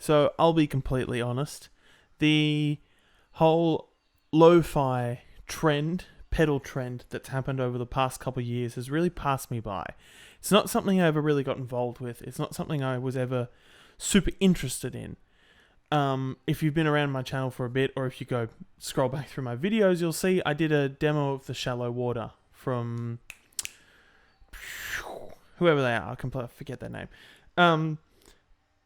So I'll be completely honest. The whole lo-fi trend, pedal trend that's happened over the past couple of years has really passed me by. It's not something I ever really got involved with. It's not something I was ever super interested in. If you've been around my channel for a bit, or if you go scroll back through my videos, you'll see I did a demo of the Shallow Water from whoever they are. I completely forget their name.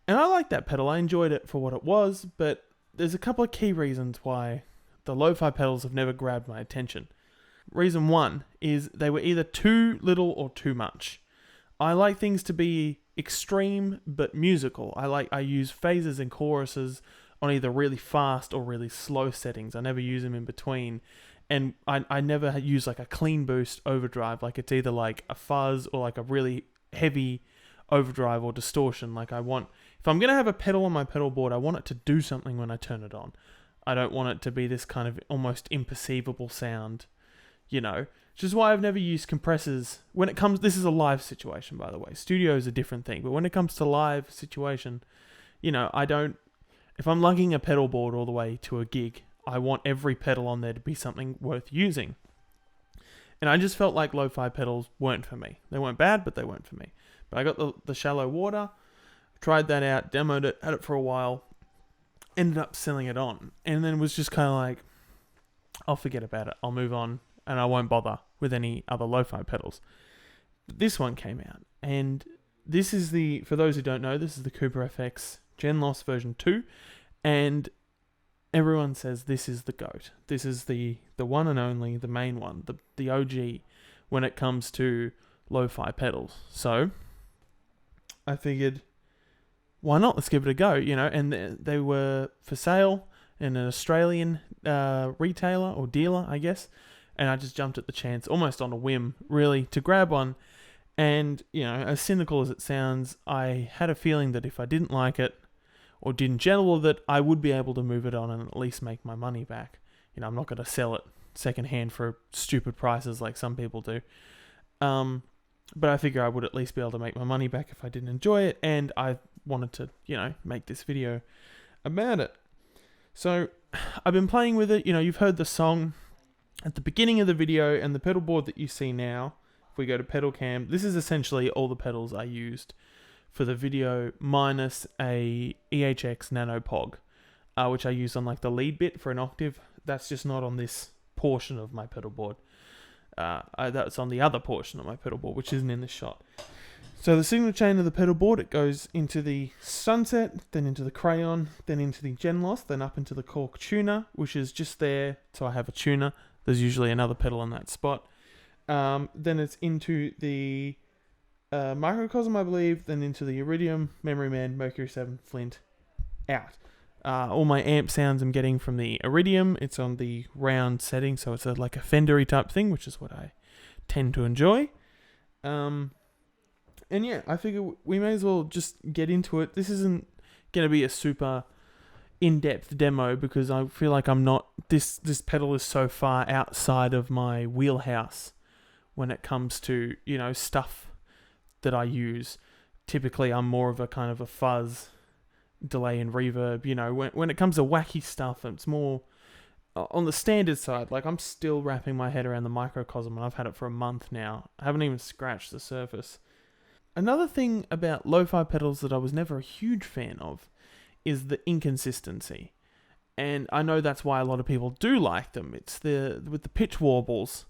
And I like that pedal. I enjoyed it for what it was, but there's a couple of key reasons why the lo-fi pedals have never grabbed my attention. Reason one is they were either too little or too much. I like things to be extreme but musical. I use phases and choruses on either really fast or really slow settings. I never use them in between. And I never use like a clean boost overdrive. Like it's either like a fuzz or like a really heavy overdrive or distortion. Like if I'm going to have a pedal on my pedal board, I want it to do something when I turn it on. I don't want it to be this kind of almost imperceivable sound, which is why I've never used compressors. This is a live situation, by the way. Studio is a different thing, but when it comes to live situation, if I'm lugging a pedal board all the way to a gig, I want every pedal on there to be something worth using. And I just felt like lo-fi pedals weren't for me. They weren't bad, but they weren't for me. But I got the Shallow Water, tried that out, demoed it, had it for a while, ended up selling it on, and then was just kind of like, I'll forget about it. I'll move on, and I won't bother with any other lo-fi pedals. But this one came out, and this is for those who don't know, this is the Cooper FX Genloss version 2, and everyone says this is the GOAT. This is the one and only, the main one, the OG when it comes to lo-fi pedals. So I figured, why not? Let's give it a go, and they were for sale in an Australian retailer or dealer, I guess, and I just jumped at the chance, almost on a whim, really, to grab one. And, as cynical as it sounds, I had a feeling that if I didn't like it or didn't gel with it, I would be able to move it on and at least make my money back. I'm not going to sell it secondhand for stupid prices like some people do. But I figure I would at least be able to make my money back if I didn't enjoy it, and I wanted to, make this video about it. So I've been playing with it. You've heard the song at the beginning of the video, and the pedal board that you see now, if we go to pedal cam, this is essentially all the pedals I used for the video, minus a EHX Nano Pog, which I used on like the lead bit for an octave. That's just not on this portion of my pedal board. That's on the other portion of my pedal board, which isn't in the shot. So the signal chain of the pedal board, it goes into the Sunset, then into the Crayon, then into the Genloss, then up into the Korg tuner, which is just there. So I have a tuner. There's usually another pedal in that spot. Then it's into the Microcosm, I believe, then into the Iridium, Memory Man, Mercury 7, Flint, out. All my amp sounds I'm getting from the Iridium. It's on the round setting, so it's like a Fendery type thing, which is what I tend to enjoy. And yeah, I figure we may as well just get into it. This isn't going to be a super in-depth demo because I feel like I'm not... This pedal is so far outside of my wheelhouse when it comes to, stuff that I use. Typically, I'm more of a kind of a fuzz, delay and reverb. When it comes to wacky stuff, it's more on the standard side. Like, I'm still wrapping my head around the Microcosm, and I've had it for a month now. I haven't even scratched the surface. Another thing about lo-fi pedals that I was never a huge fan of is the inconsistency. And I know that's why a lot of people do like them. It's with the pitch warbles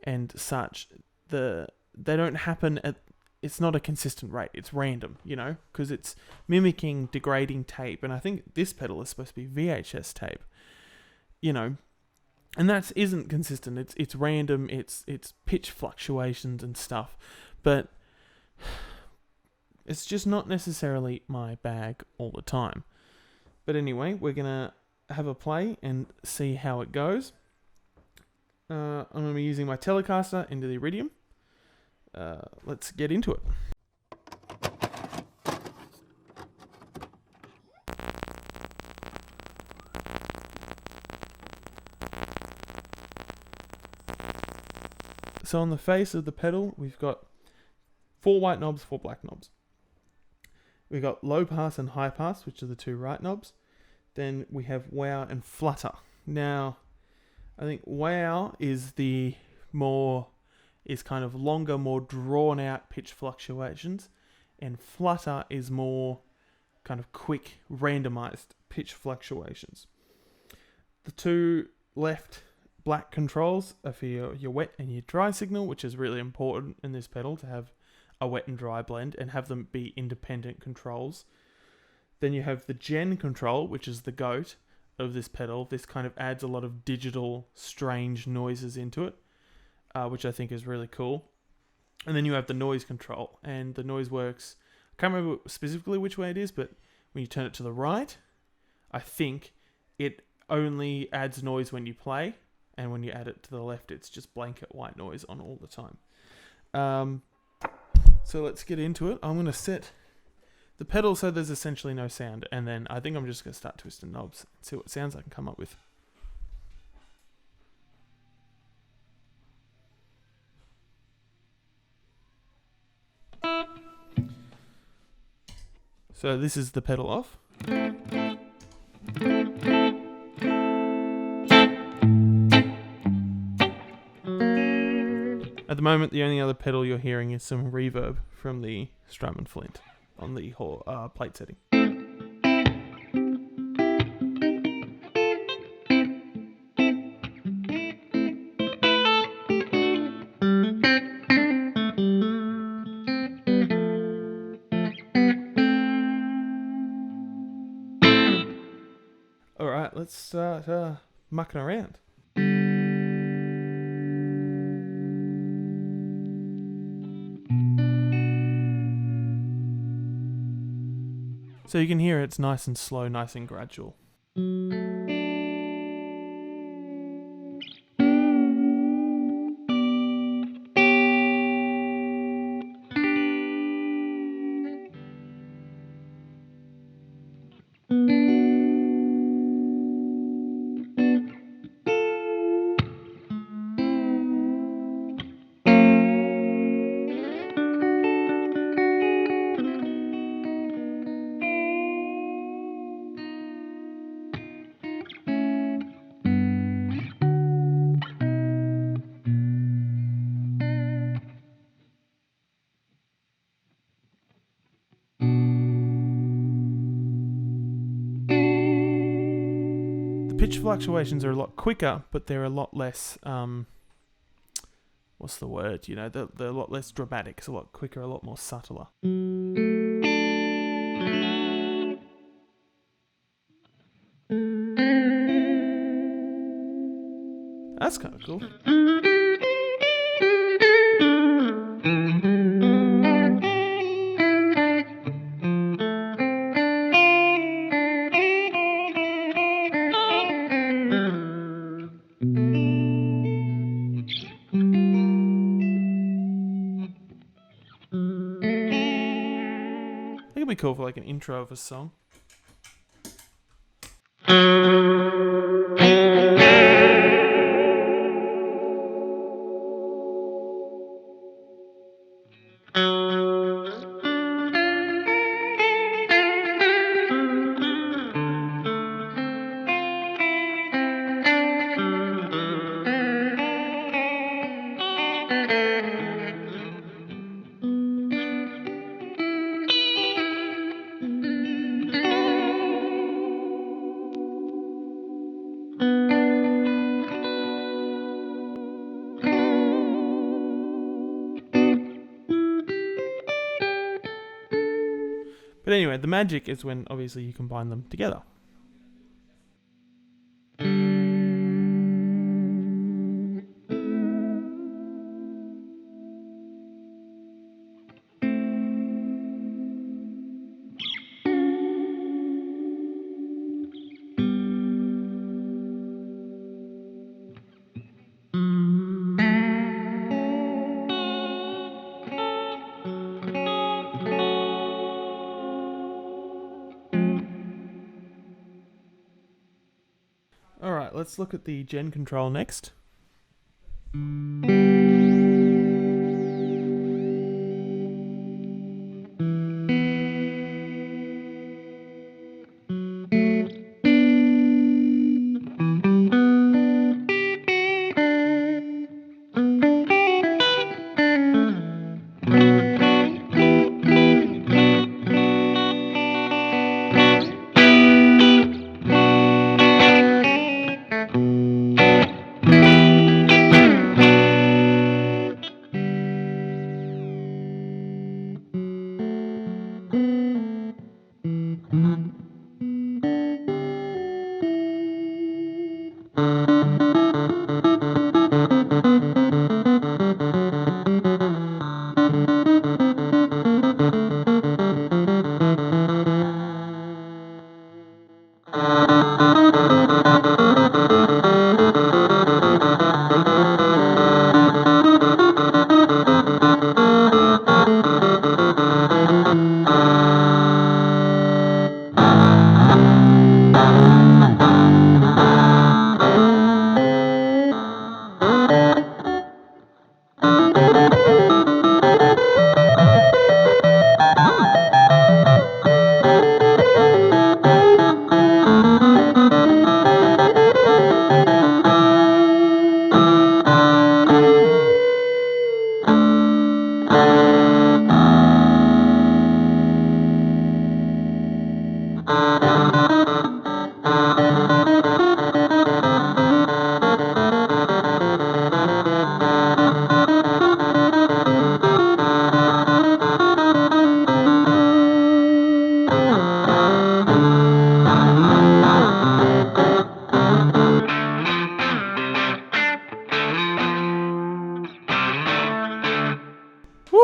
and such, they don't happen at... It's not a consistent rate. It's random, because it's mimicking degrading tape. And I think this pedal is supposed to be VHS tape, and that isn't consistent. It's random. It's pitch fluctuations and stuff, but it's just not necessarily my bag all the time. But anyway, we're gonna have a play and see how it goes. I'm gonna be using my Telecaster into the Iridium. Let's get into it. So on the face of the pedal, we've got 4 white knobs, 4 black knobs. We got low pass and high pass, which are the two right knobs. Then we have wow and flutter. Now, I think wow is kind of longer, more drawn out pitch fluctuations, and flutter is more kind of quick, randomized pitch fluctuations. The two left black controls are for your wet and your dry signal, which is really important in this pedal to have a wet and dry blend and have them be independent controls. Then you have the gen control, which is the goat of this pedal. This kind of adds a lot of digital, strange noises into it, which I think is really cool. And then you have the noise control, and the noise works. I can't remember specifically which way it is, but when you turn it to the right, I think it only adds noise when you play, and when you add it to the left, it's just blanket white noise on all the time. So let's get into it. I'm going to set the pedal so there's essentially no sound, and then I think I'm just going to start twisting knobs and see what sounds I can come up with. So this is the pedal off. At the moment, the only other pedal you're hearing is some reverb from the Strymon Flint on the plate setting. Alright, let's start mucking around. So you can hear it's nice and slow, nice and gradual. Pitch fluctuations are a lot quicker, but they're a lot less, what's the word? You know, they're a lot less dramatic. It's a lot quicker, a lot more subtler. That's kind of cool. It could be cool for like an intro of a song. But anyway, the magic is when obviously you combine them together. Alright, let's look at the gen control next.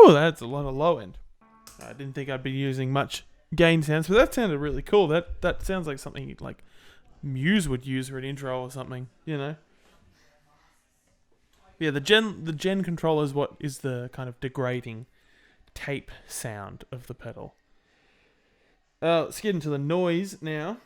Ooh, that's a lot of low end. I didn't think I'd be using much gain sounds, but that sounded really cool. That sounds like something like Muse would use for an intro or something, you know. Yeah, the gen controller is what is the kind of degrading tape sound of the pedal. Let's get into the noise now.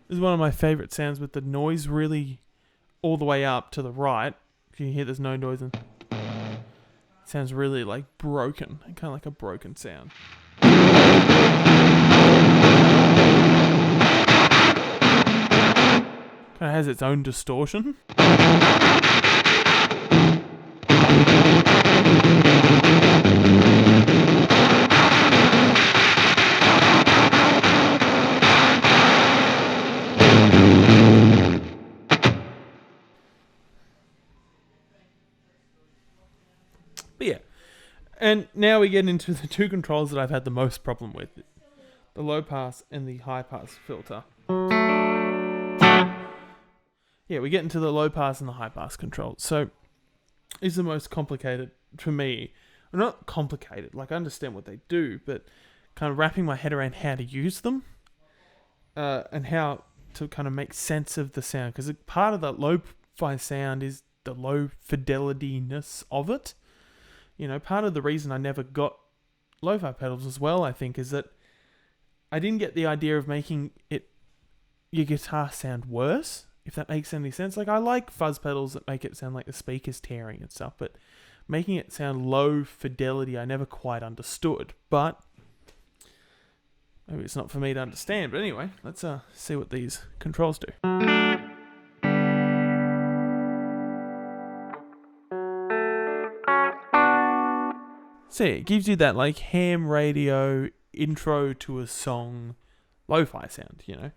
This is one of my favorite sounds with the noise really all the way up to the right. You can hear there's no noise and it sounds really like broken, kind of like a broken sound. Kind of has its own distortion. But yeah. And now we get into the two controls that I've had the most problem with. The low pass and the high pass filter. Yeah, we get into the low pass and the high pass control. So, is the most complicated for me. Not complicated, like I understand what they do, but kind of wrapping my head around how to use them and how to kind of make sense of the sound. Because part of the lo-fi sound is the low fidelity-ness of it. You know, part of the reason I never got lo-fi pedals as well, I think, is that I didn't get the idea of making your guitar sound worse, if that makes any sense. Like, I like fuzz pedals that make it sound like the speaker's tearing and stuff, but making it sound low fidelity, I never quite understood. But maybe it's not for me to understand. But anyway, let's see what these controls do. So yeah, it gives you that like ham radio intro to a song lo-fi sound, you know.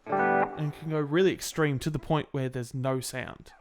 And can go really extreme to the point where there's no sound.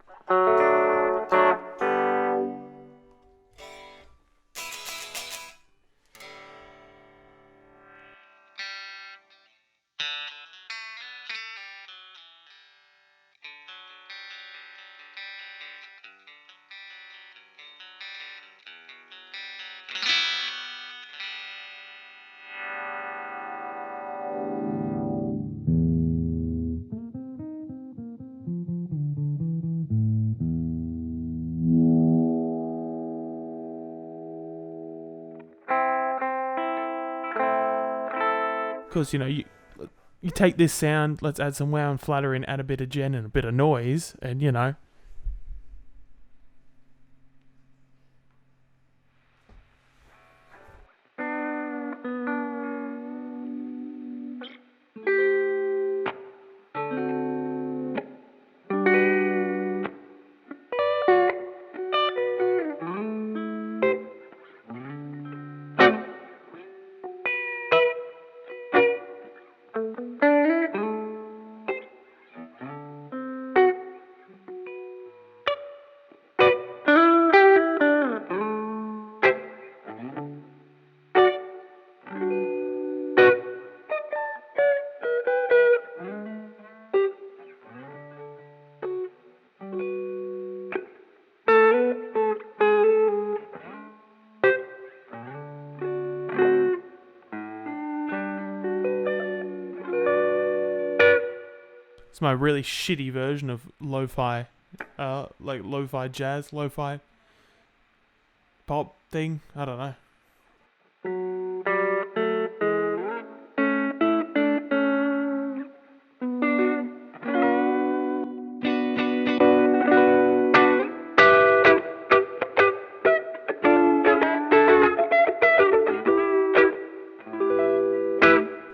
Because, you know, you take this sound, let's add some wow and flutter and add a bit of gen and a bit of noise, and, you know. It's my really shitty version of lo-fi, like lo-fi jazz, lo-fi pop thing. I don't know.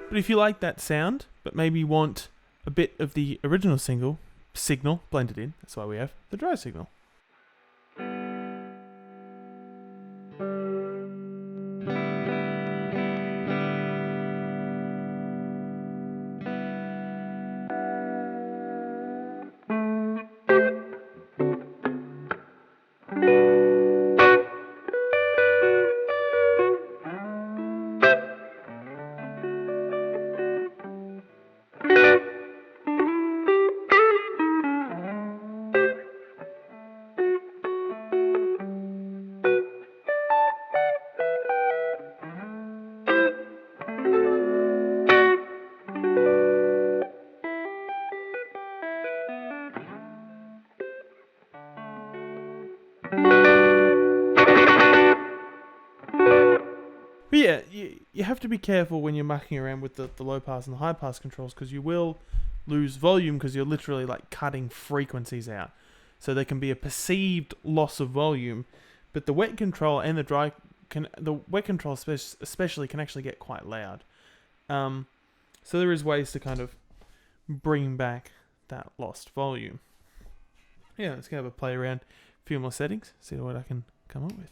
But if you like that sound, but maybe want a bit of the original signal blended in, that's why we have the dry signal. But yeah, you have to be careful when you're mucking around with the low pass and the high pass controls, because you will lose volume because you're literally like cutting frequencies out. So there can be a perceived loss of volume, but the wet control and the wet control especially can actually get quite loud. So there is ways to kind of bring back that lost volume. Yeah, let's go have a play around, a few more settings, see what I can come up with.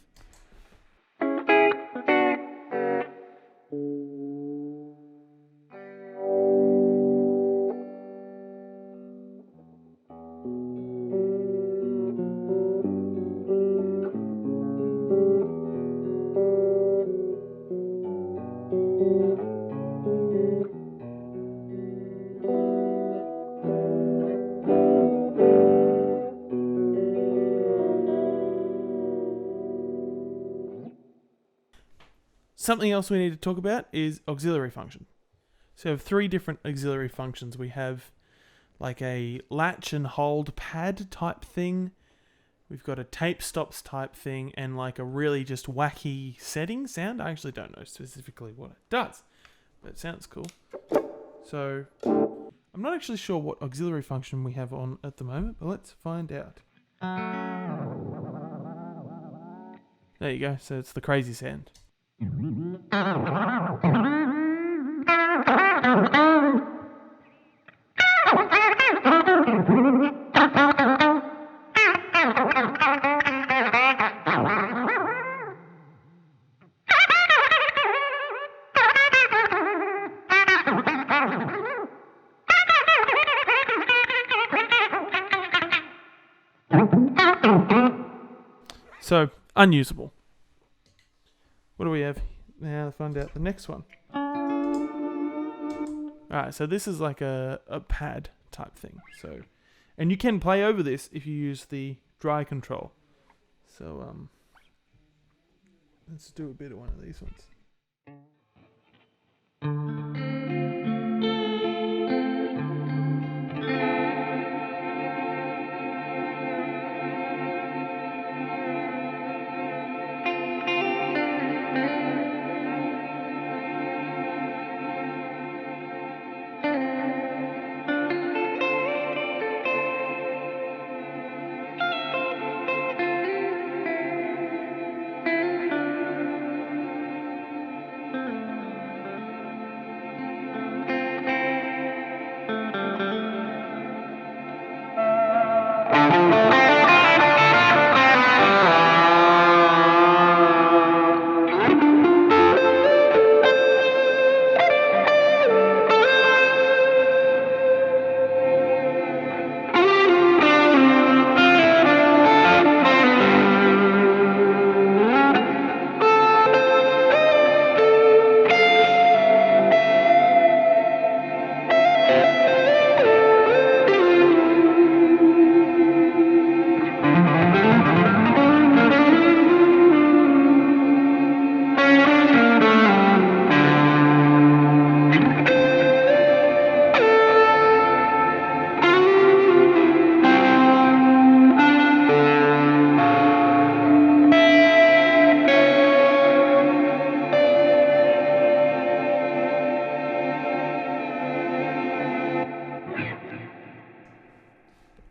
Something else we need to talk about is auxiliary function. So we have 3 different auxiliary functions. We have like a latch and hold pad type thing. We've got a tape stops type thing, and like a really just wacky setting sound. I actually don't know specifically what it does, but it sounds cool. So I'm not actually sure what auxiliary function we have on at the moment, but let's find out. There you go. So it's the crazy sound. So, unusable. What do we have now to find out the next one? Alright, so this is like a pad type thing. So, and you can play over this if you use the dry control. So, let's do a bit of one of these ones.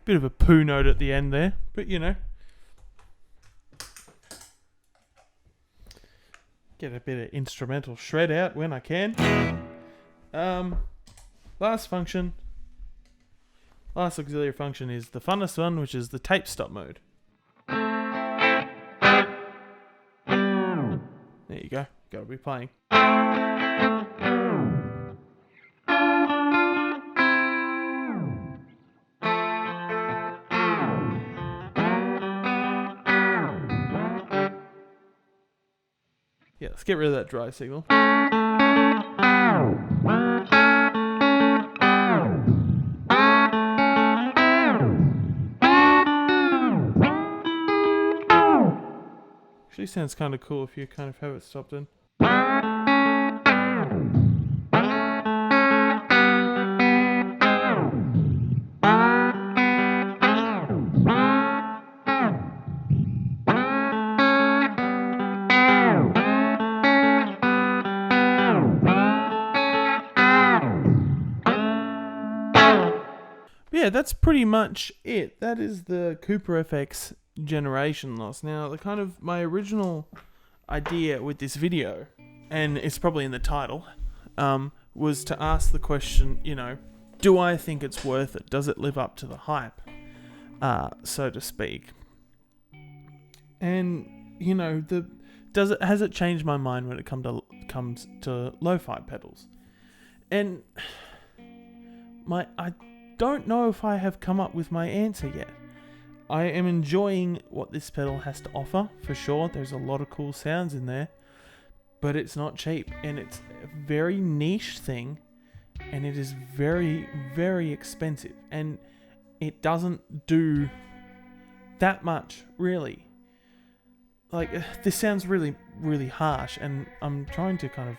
Bit of a poo note at the end there, but you know. Get a bit of instrumental shred out when I can. Last auxiliary function is the funnest one, which is the tape stop mode. There you go. Gotta be playing. Yeah, let's get rid of that dry signal. Actually sounds kind of cool if you kind of have it stopped in. yeah, that's pretty much it. That is the Cooper FX generation loss. Now, the kind of my original idea with this video, and it's probably in the title, was to ask the question, do I think it's worth it? Does it live up to the hype, so to speak? And has it changed my mind when it comes to lo-fi pedals? And I don't know if I have come up with my answer yet. I am enjoying what this pedal has to offer, for sure. There's a lot of cool sounds in there, but it's not cheap, and it's a very niche thing, and it is very, very expensive, and it doesn't do that much, really. Like, this sounds really, really harsh, and I'm trying to kind of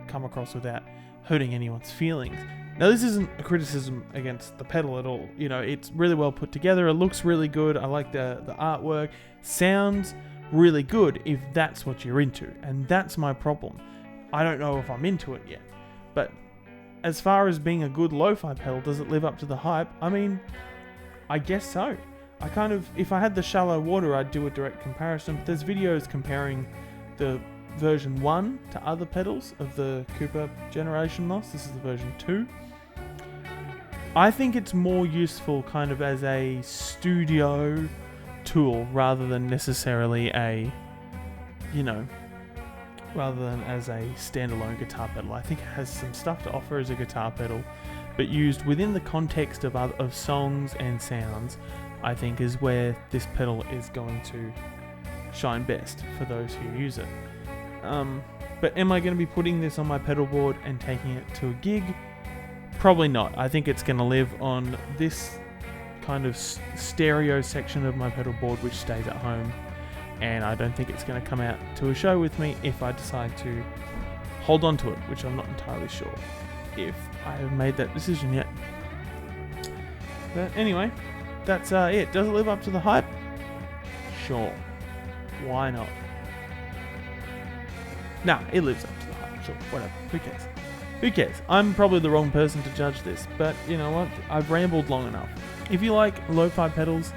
come across without hurting anyone's feelings. Now, this isn't a criticism against the pedal at all. It's really well put together. It looks really good. I like the artwork. Sounds really good if that's what you're into. And that's my problem. I don't know if I'm into it yet. But as far as being a good lo-fi pedal, does it live up to the hype? I mean, I guess so. If I had the Shallow Water, I'd do a direct comparison. But there's videos comparing the version 1 to other pedals of the Cooper generation loss. This is the version 2. I think it's more useful kind of as a studio tool rather than necessarily rather than as a standalone guitar pedal. I think it has some stuff to offer as a guitar pedal, but used within the context of songs and sounds, I think is where this pedal is going to shine best for those who use it. But am I going to be putting this on my pedal board and taking it to a gig? Probably not. I think it's going to live on this kind of stereo section of my pedal board, which stays at home, and I don't think it's going to come out to a show with me if I decide to hold on to it, which I'm not entirely sure if I have made that decision yet. But anyway, that's it. Does it live up to the hype? Sure. Why not? Nah, it lives up to the hype. Sure, whatever. Who cares? Who cares? I'm probably the wrong person to judge this, but you know what? I've rambled long enough. If you like lo-fi pedals,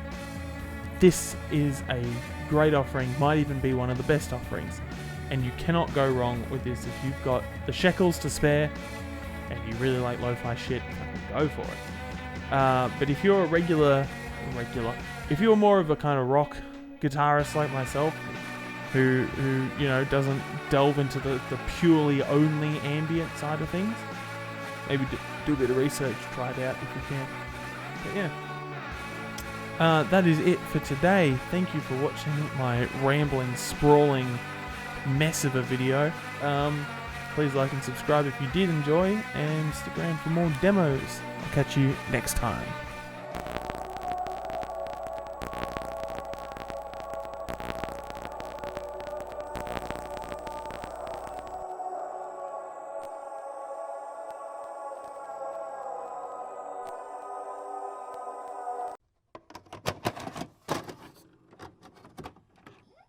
this is a great offering, might even be one of the best offerings, and you cannot go wrong with this. If you've got the shekels to spare and you really like lo-fi shit, go for it. But if you're if you're more of a kind of rock guitarist like myself, who doesn't delve into the purely only ambient side of things, maybe do a bit of research, try it out if you can. But yeah, that is it for today. Thank you for watching my rambling, sprawling mess of a video. Please like and subscribe if you did enjoy, and stick around for more demos. I'll catch you next time.